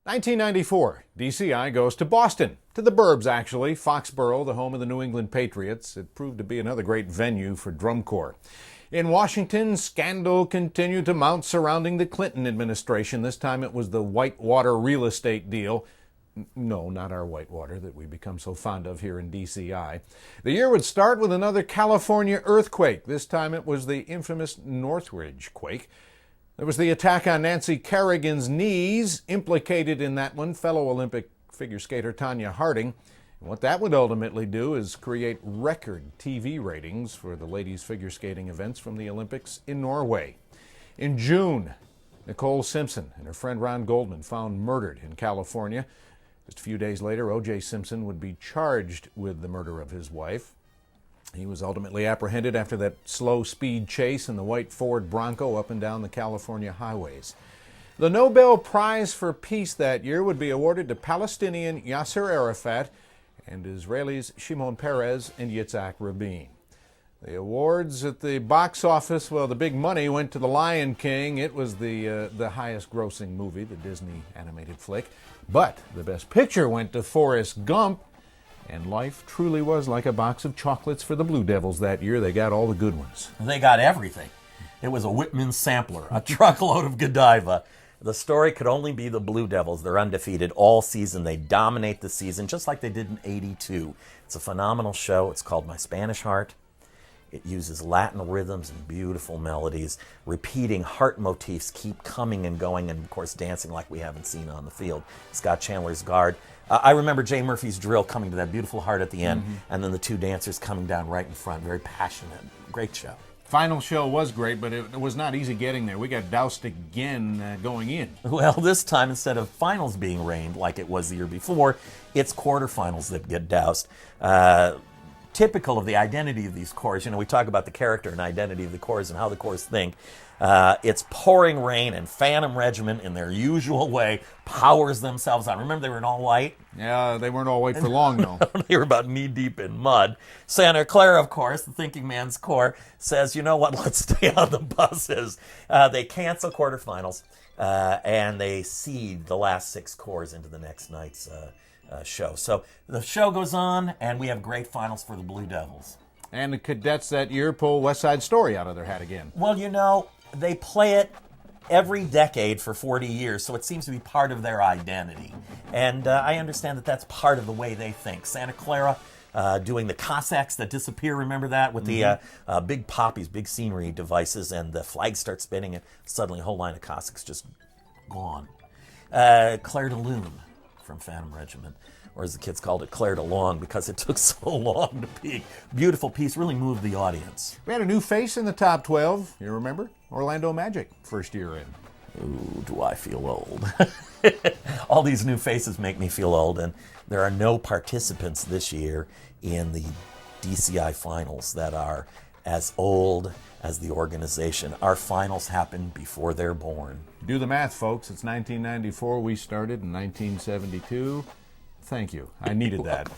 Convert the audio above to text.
1994, DCI goes to Boston, to the Burbs actually, Foxborough, the home of the New England Patriots. It proved to be another great venue for drum corps. In Washington, scandal continued to mount surrounding the Clinton administration. This time it was the Whitewater real estate deal. No, not our Whitewater that we become so fond of here in DCI. The year would start with another California earthquake. This time it was the infamous Northridge quake. There was the attack on Nancy Kerrigan's knees. Implicated in that one, fellow Olympic figure skater Tanya Harding. And what that would ultimately do is create record TV ratings for the ladies figure skating events from the Olympics in Norway. In June, Nicole Simpson and her friend Ron Goldman found murdered in California. Just a few days later, O.J. Simpson would be charged with the murder of his wife. He was ultimately apprehended after that slow-speed chase in the white Ford Bronco up and down the California highways. The Nobel Prize for Peace that year would be awarded to Palestinian Yasser Arafat and Israelis Shimon Peres and Yitzhak Rabin. The awards at the box office, well, the big money went to The Lion King. It was the highest-grossing movie, the Disney animated flick. But the best picture went to Forrest Gump. And life truly was like a box of chocolates for the Blue Devils that year. They got all the good ones. They got everything. It was a Whitman sampler, a truckload of Godiva. The story could only be the Blue Devils. They're undefeated all season. They dominate the season, just like they did in '82. It's a phenomenal show. It's called My Spanish Heart. It uses Latin rhythms and beautiful melodies. Repeating heart motifs keep coming and going, and of course dancing like we haven't seen on the field. Scott Chandler's Guard. I remember Jay Murphy's drill coming to that beautiful heart at the end, and then the two dancers coming down right in front. Very passionate. Great show. Final show was great, but it was not easy getting there. We got doused again going in. Well, this time, instead of finals being rained like it was the year before, it's quarterfinals that get doused. Typical of the identity of these corps, we talk about the character and identity of the corps and how the corps think. It's pouring rain, and Phantom Regiment, in their usual way, powers themselves on. Remember, they were in all white? Yeah, they weren't all white for long, though. They were about knee-deep in mud. Santa Clara, of course, the thinking man's corps, says, you know what, let's stay on the buses. They cancel quarterfinals, and they seed the last 6 corps into the next night's show. So the show goes on, and we have great finals for the Blue Devils. And the Cadets that year pull West Side Story out of their hat again. Well, they play it every decade for 40 years, so it seems to be part of their identity. And I understand that that's part of the way they think. Santa Clara doing the Cossacks that disappear, remember that? With the big poppies, big scenery devices, and the flags start spinning, and suddenly a whole line of Cossacks just gone. Claire de Lune from Phantom Regiment, or as the kids called it, Claire de Long, because it took so long to be. Beautiful piece, really moved the audience. We had a new face in the top 12, you remember? Orlando Magic, first year in. Ooh, do I feel old. All these new faces make me feel old, and there are no participants this year in the DCI finals that are as old as the organization. Our finals happen before they're born. Do the math, folks. It's 1994. We started in 1972. Thank you. I needed that.